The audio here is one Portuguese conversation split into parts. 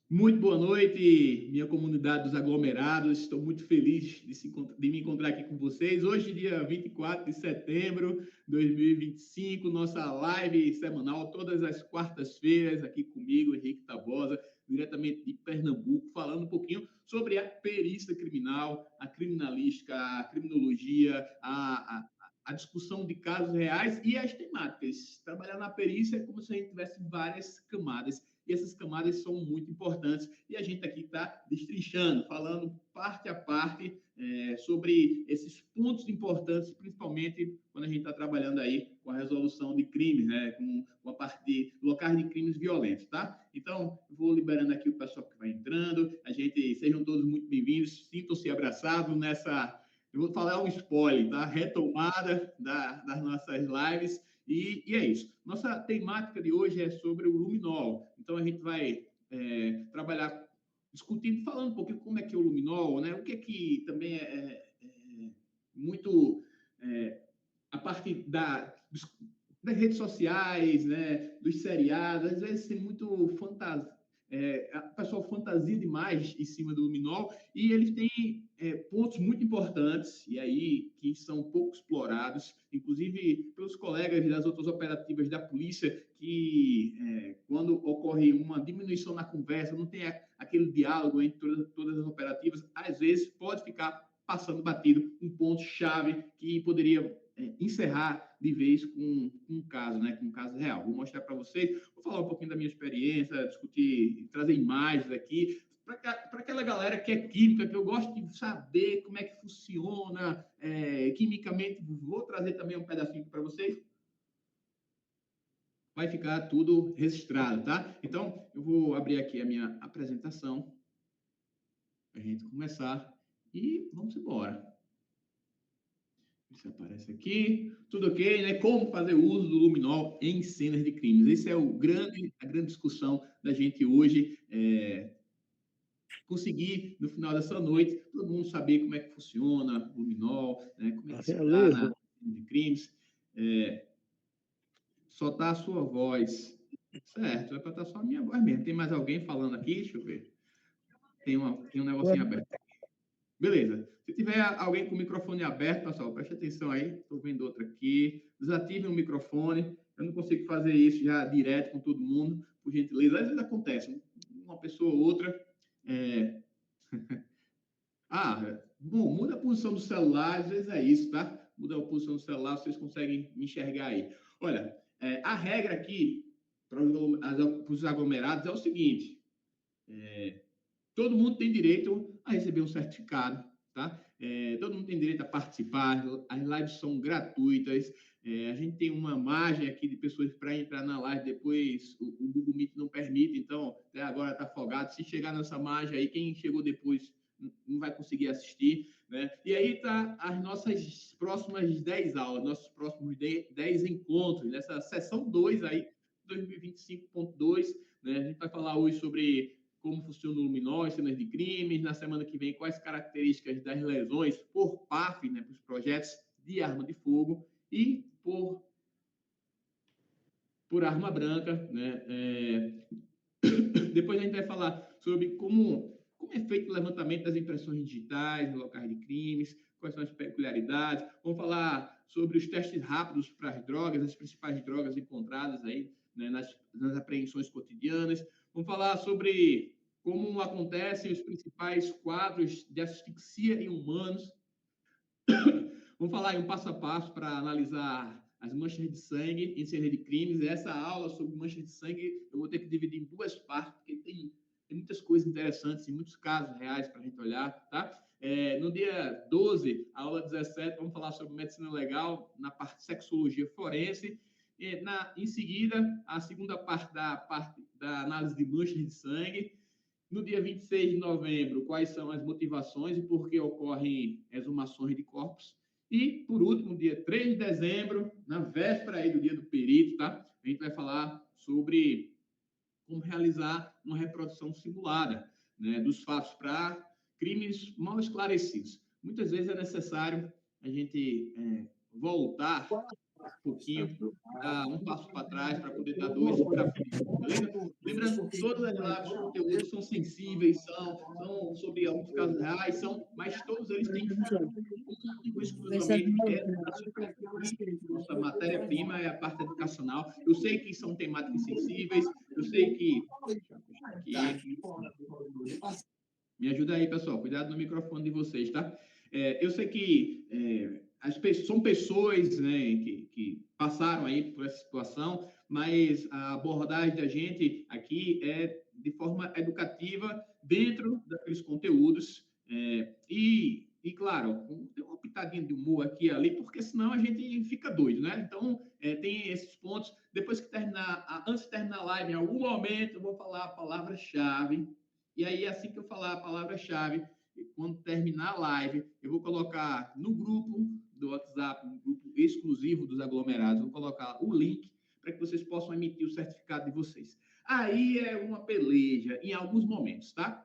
Muito boa noite, minha comunidade dos aglomerados. Estou muito feliz de me encontrar aqui com vocês. Hoje, dia 24 de setembro de 2025, nossa live semanal, todas as quartas-feiras, aqui comigo, Henrique Tabosa, diretamente de Pernambuco, falando um pouquinho sobre a perícia criminal, a criminalística, a criminologia, a discussão de casos reais e as temáticas. Trabalhar na perícia é como se a gente tivesse várias camadas e essas camadas são muito importantes. E a gente aqui está destrinchando, falando parte a parte sobre esses pontos importantes, principalmente quando a gente está trabalhando aí com a resolução de crimes, né, com a parte de locais de crimes violentos, tá? Então, vou liberando aqui o pessoal que vai entrando, sejam todos muito bem-vindos, sintam-se abraçados nessa, eu vou falar um spoiler, tá? Retomada das nossas lives, e é isso. Nossa temática de hoje é sobre o luminol. Então, a gente vai trabalhar discutindo, falando um pouquinho como é que é o luminol, né? O que é que também é muito a parte das redes sociais, né? Dos seriados, às vezes tem muito fantasia. A pessoa fantasia demais em cima do luminol e eles têm pontos muito importantes e aí que são pouco explorados, inclusive pelos colegas das outras operativas da polícia, que quando ocorre uma diminuição na conversa, não tem aquele diálogo entre todas as operativas, às vezes pode ficar passando batido um ponto-chave que poderia encerrar de vez com um caso, né, com um caso real. Vou mostrar para vocês, vou falar um pouquinho da minha experiência, discutir, trazer imagens aqui, para aquela galera que é química, que eu gosto de saber como é que funciona quimicamente, vou trazer também um pedacinho para vocês. Vai ficar tudo registrado, tá? Então, eu vou abrir aqui a minha apresentação para a gente começar e vamos embora. Isso aparece aqui, tudo ok, né? Como fazer uso do luminol em cenas de crimes? Esse é a grande discussão da gente hoje. Conseguir, no final dessa noite, todo mundo saber como é que funciona o luminol, né? Como é que se dá na cena de crimes. Soltar a sua voz. Certo, vai para só a minha voz mesmo. Tem mais alguém falando aqui? Deixa eu ver. Tem um negocinho aberto. Beleza. Se tiver alguém com o microfone aberto, pessoal, preste atenção aí. Estou vendo outra aqui. Desative o microfone. Eu não consigo fazer isso já direto com todo mundo, por gentileza. Às vezes acontece, uma pessoa ou outra. Bom, muda a posição do celular, às vezes é isso, tá? Muda a posição do celular, vocês conseguem me enxergar aí. Olha, a regra aqui para os aglomerados é o seguinte: todo mundo tem direito a receber um certificado, tá? Todo mundo tem direito a participar, as lives são gratuitas, a gente tem uma margem aqui de pessoas para entrar na live, depois o Google Meet não permite, então até agora está folgado. Se chegar nessa margem aí, quem chegou depois não vai conseguir assistir, né? E aí tá as nossas próximas 10 aulas, nossos próximos 10 encontros, nessa sessão 2 aí, 2025.2, né? A gente vai falar hoje sobre como funciona o luminol, cenas de crimes, na semana que vem quais características das lesões por PAF, né, para os projetos de arma de fogo e por arma branca, né? Depois a gente vai falar sobre como é feito o levantamento das impressões digitais em locais de crimes, quais são as peculiaridades. Vamos falar sobre os testes rápidos para as drogas, as principais drogas encontradas aí, né, nas apreensões cotidianas. Vamos falar sobre como acontecem os principais quadros de asfixia em humanos. Vamos falar em um passo a passo para analisar as manchas de sangue em cenas de crimes. Essa aula sobre manchas de sangue eu vou ter que dividir em duas partes, porque tem muitas coisas interessantes e muitos casos reais para a gente olhar, tá? No dia 12, a aula 17, vamos falar sobre medicina legal na parte de sexologia forense. Em seguida, a segunda parte da análise de manchas de sangue. No dia 26 de novembro, quais são as motivações e por que ocorrem exumações de corpos. E, por último, dia 3 de dezembro, na véspera aí do dia do perito, tá? A gente vai falar sobre como realizar uma reprodução simulada, né, dos fatos para crimes mal esclarecidos. Muitas vezes é necessário a gente voltar um pouquinho, dar um passo para trás para poder dar dois para frente, beleza? Lembrando que todas as lives de conteúdo são sensíveis, são sobre alguns casos reais, mas todos eles têm foco único exclusivamente educacional. Nossa matéria-prima é a parte educacional. Eu sei que são temáticas sensíveis, eu sei que... Aqui. Me ajuda aí, pessoal. Cuidado no microfone de vocês, tá? Eu sei que são pessoas, né, que passaram aí por essa situação, mas a abordagem da gente aqui é de forma educativa dentro daqueles conteúdos e claro, tem uma pitadinha de humor aqui e ali, porque senão a gente fica doido, né? Então, tem esses pontos. Depois que terminar, antes de terminar a live, em algum momento eu vou falar a palavra-chave. E aí, assim que eu falar a palavra-chave, quando terminar a live, eu vou colocar no grupo do WhatsApp, no grupo exclusivo dos aglomerados, vou colocar o link para que vocês possam emitir o certificado de vocês. Aí é uma peleja em alguns momentos, tá?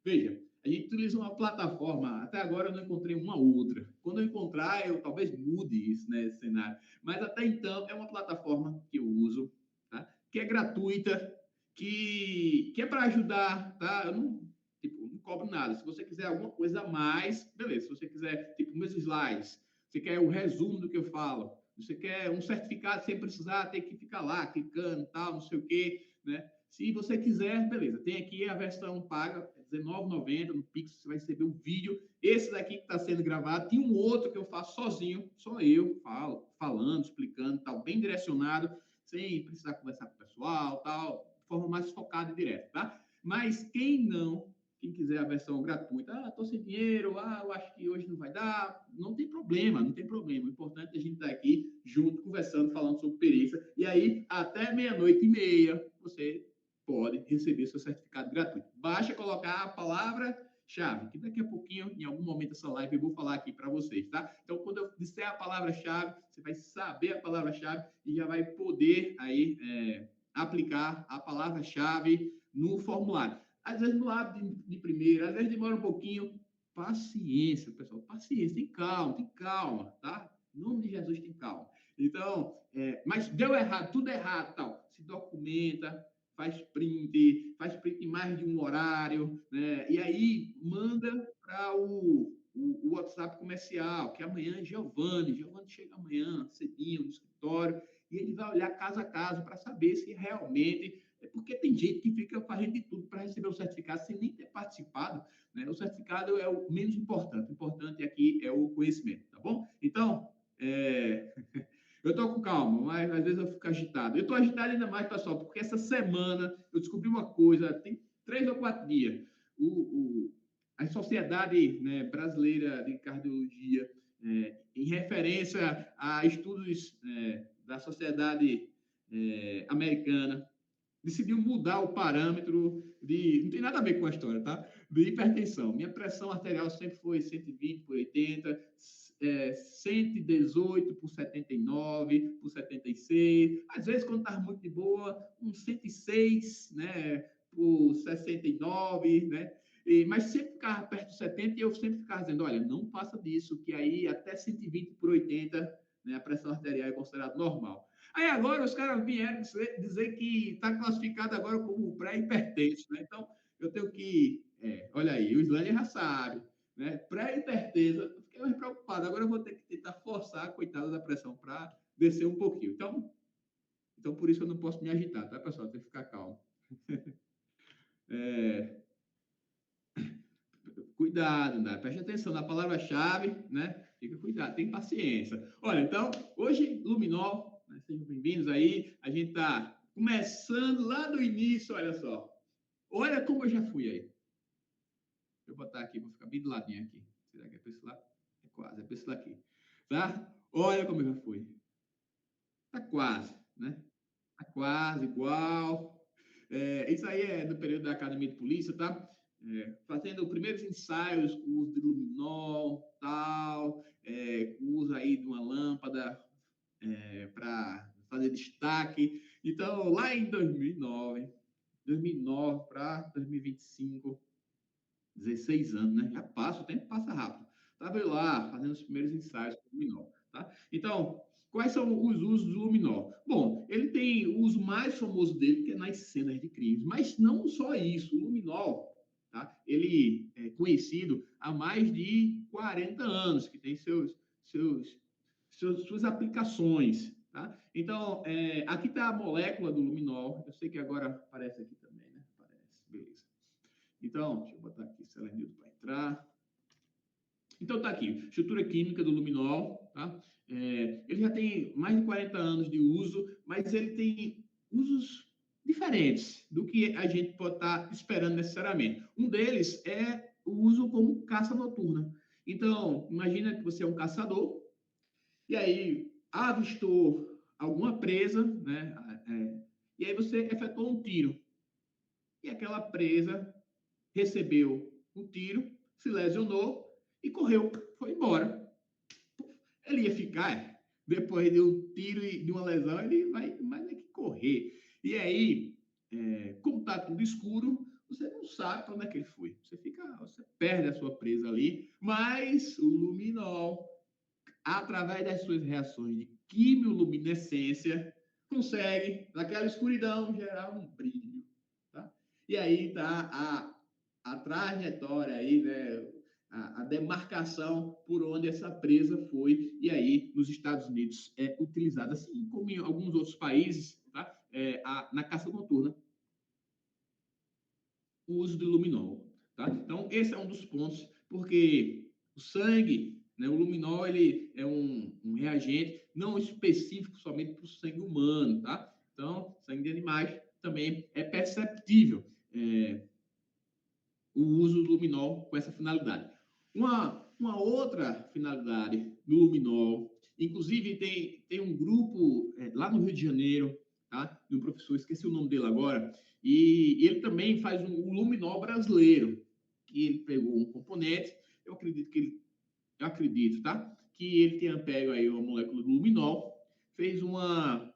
Veja, a gente utiliza uma plataforma, até agora eu não encontrei uma outra. Quando eu encontrar, eu talvez mude isso, né, esse cenário. Mas até então, é uma plataforma que eu uso, tá? Que é gratuita, que é para ajudar, tá? Eu não cobro nada. Se você quiser alguma coisa a mais, beleza. Se você quiser, tipo, meus slides, você quer o resumo do que eu falo, você quer um certificado sem precisar ter que ficar lá clicando, tal, não sei o quê, né? Se você quiser, beleza. Tem aqui a versão paga, R$19,90 no Pix, você vai receber um vídeo. Esse daqui que está sendo gravado, tem um outro que eu faço sozinho, só eu falando, explicando, tal, bem direcionado, sem precisar conversar com o pessoal, tal, de forma mais focada e direta, tá? Mas quem quiser a versão gratuita, tô sem dinheiro, eu acho que hoje não vai dar, não tem problema, não tem problema. O importante é a gente estar aqui junto, conversando, falando sobre perícia, e aí até 00:30 você pode receber seu certificado gratuito. Basta colocar a palavra-chave, que daqui a pouquinho, em algum momento dessa live, eu vou falar aqui para vocês, tá? Então, quando eu disser a palavra-chave, você vai saber a palavra-chave e já vai poder aí aplicar a palavra-chave no formulário. Às vezes não abre de primeira, às vezes demora um pouquinho. Paciência, pessoal, paciência, tem calma, tá? Em nome de Jesus, tem calma. Então, mas deu errado, tudo errado, tal. Se documenta, faz print em mais de um horário, né? E aí manda para o WhatsApp comercial, que amanhã é Giovanni chega amanhã cedinho no escritório e ele vai olhar caso a caso para saber se realmente... Porque tem gente que fica fazendo de tudo para receber o certificado sem nem ter participado, né? O certificado é o menos importante. O importante aqui é o conhecimento, tá bom? Então, eu estou com calma, mas às vezes eu fico agitado. Eu estou agitado ainda mais, pessoal, porque essa semana eu descobri uma coisa, tem 3 ou 4 dias. A Sociedade, né, Brasileira de Cardiologia, em referência a estudos da Sociedade Americana, decidiu mudar o parâmetro de... Não tem nada a ver com a história, tá? De hipertensão. Minha pressão arterial sempre foi 120/80, 118/79, por 76. Às vezes, quando estava muito de boa, 106, né? Por 69, né? Mas sempre ficava perto de 70 e eu sempre ficava dizendo, olha, não passa disso, que aí até 120/80, né, a pressão arterial é considerada normal. Aí agora os caras vieram dizer que está classificado agora como pré-hipertenso, né? Então, eu tenho que... olha aí, o Islândia já sabe, né? Pré-hipertenso, eu fiquei mais preocupado. Agora eu vou ter que tentar forçar a coitada da pressão para descer um pouquinho. Então, por isso eu não posso me agitar, tá, pessoal? Tem que ficar calmo. Cuidado, né? Preste atenção na palavra-chave, né? Fica cuidado, tem paciência. Olha, então, hoje, Luminol, né? Sejam bem-vindos aí. A gente está começando lá do início, olha só. Olha como eu já fui aí. Deixa eu botar aqui, vou ficar bem do ladinho aqui. Será que é para esse lado? É quase, é para esse lado aqui. Tá? Olha como eu já fui. Tá quase, né? Tá quase igual. Isso aí é do período da Academia de Polícia, tá? Fazendo primeiros ensaios com uso de luminol, tal, com uso aí de uma lâmpada para fazer destaque. Então, lá em 2009 para 2025, 16 anos, né? Já passa, o tempo passa rápido. Estava eu lá fazendo os primeiros ensaios com luminol, tá? Então, Quais são os usos do luminol? Bom, ele tem o uso mais famoso dele, que é nas cenas de crimes, mas não só isso. O luminol, tá? Ele é conhecido há mais de 40 anos, que tem suas aplicações, tá? Então, aqui está a molécula do luminol. Eu sei que agora aparece aqui também, né? Aparece, beleza. Então, deixa eu botar aqui selenildo para entrar. Então, tá aqui, estrutura química do luminol, tá? Ele já tem mais de 40 anos de uso, mas ele tem usos diferentes do que a gente pode estar esperando necessariamente. Um deles é o uso como caça noturna. Então, imagina que você é um caçador, e aí avistou alguma presa, né? E aí você efetuou um tiro. E aquela presa recebeu um tiro, se lesionou e correu, foi embora. Ele ia ficar, depois de um tiro e de uma lesão, ele vai mais é que correr. E aí, como está tudo escuro, você não sabe para onde é que ele foi. Você perde a sua presa ali, mas o luminol, através das suas reações de quimioluminescência, consegue, naquela escuridão, gerar um brilho. Tá? E aí está a trajetória aí, né? A demarcação por onde essa presa foi, e aí nos Estados Unidos é utilizada, assim como em alguns outros países, tá? Na caça noturna, o uso do luminol. Tá? Então, esse é um dos pontos, porque o sangue, né, o luminol, ele é um reagente não específico somente para o sangue humano, tá? Então, sangue de animais também é perceptível o uso do luminol com essa finalidade. Uma outra finalidade do luminol, inclusive tem um grupo lá no Rio de Janeiro, tá? De um professor, esqueci o nome dele agora, e ele também faz um luminol brasileiro, que ele pegou um componente, eu acredito, tá? Que ele tenha pego aí uma molécula do luminol, fez uma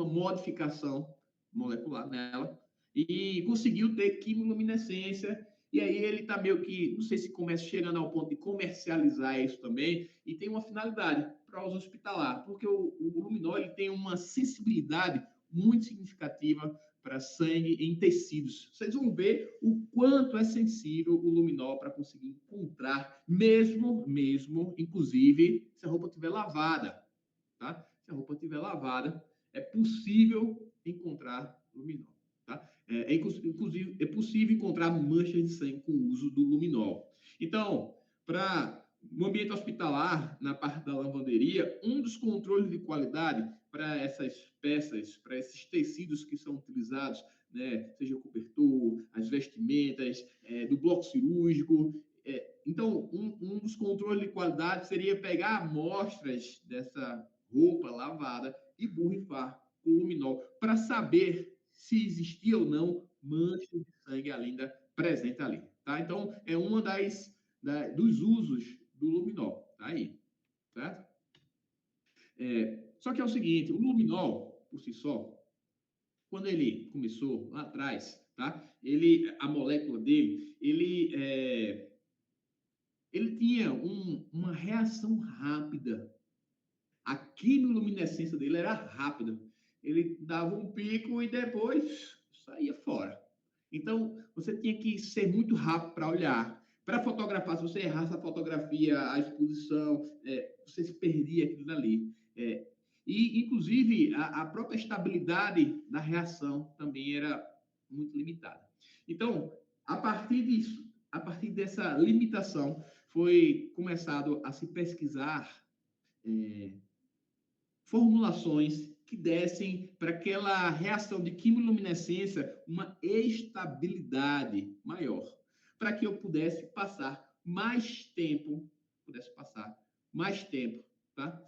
modificação molecular nela e conseguiu ter quimiluminescência. E aí ele está meio que, não sei se começa chegando ao ponto de comercializar isso também, e tem uma finalidade para uso hospitalar, porque o luminol ele tem uma sensibilidade muito significativa para sangue em tecidos. Vocês vão ver o quanto é sensível o luminol para conseguir encontrar, mesmo, inclusive, se a roupa estiver lavada, tá? Se a roupa estiver lavada, é possível encontrar luminol, tá? Inclusive, é possível encontrar manchas de sangue com o uso do luminol. Então, no ambiente hospitalar, na parte da lavanderia, um dos controles de qualidade para essas peças, para esses tecidos que são utilizados, né, seja o cobertor, as vestimentas, do bloco cirúrgico. Então, um dos controles de qualidade seria pegar amostras dessa roupa lavada e borrifar com luminol para saber se existia ou não mancha de sangue ainda presente ali, tá? Então, é uma dos usos do luminol, tá aí, certo? Só que é o seguinte, o luminol, por si só, quando ele começou lá atrás, tá? A molécula dele, ele tinha uma reação rápida. A quimiluminescência dele era rápida. Ele dava um pico e depois saía fora. Então, você tinha que ser muito rápido para olhar. Para fotografar, se você errasse a fotografia, a exposição, você se perdia aquilo dali. E, inclusive, a própria estabilidade da reação também era muito limitada. Então, a partir disso, a partir dessa limitação, foi começado a se pesquisar formulações que dessem para aquela reação de quimiluminescência uma estabilidade maior, para que eu pudesse passar mais tempo, tá?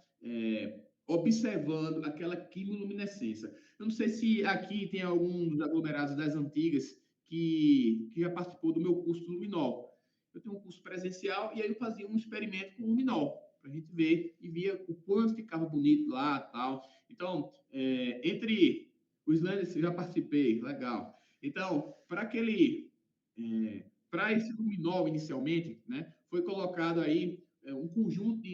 Observando aquela quimiluminescência. Eu não sei se aqui tem algum dos aglomerados das antigas que já participou do meu curso do luminol. Eu tenho um curso presencial e aí eu fazia um experimento com o luminol para a gente ver e via o quanto ficava bonito lá tal. Então, entre os lances eu já participei, legal. Então, para esse luminol inicialmente, né, foi colocado aí um conjunto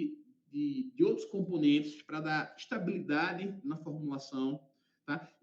de outros componentes para dar estabilidade na formulação, tá? E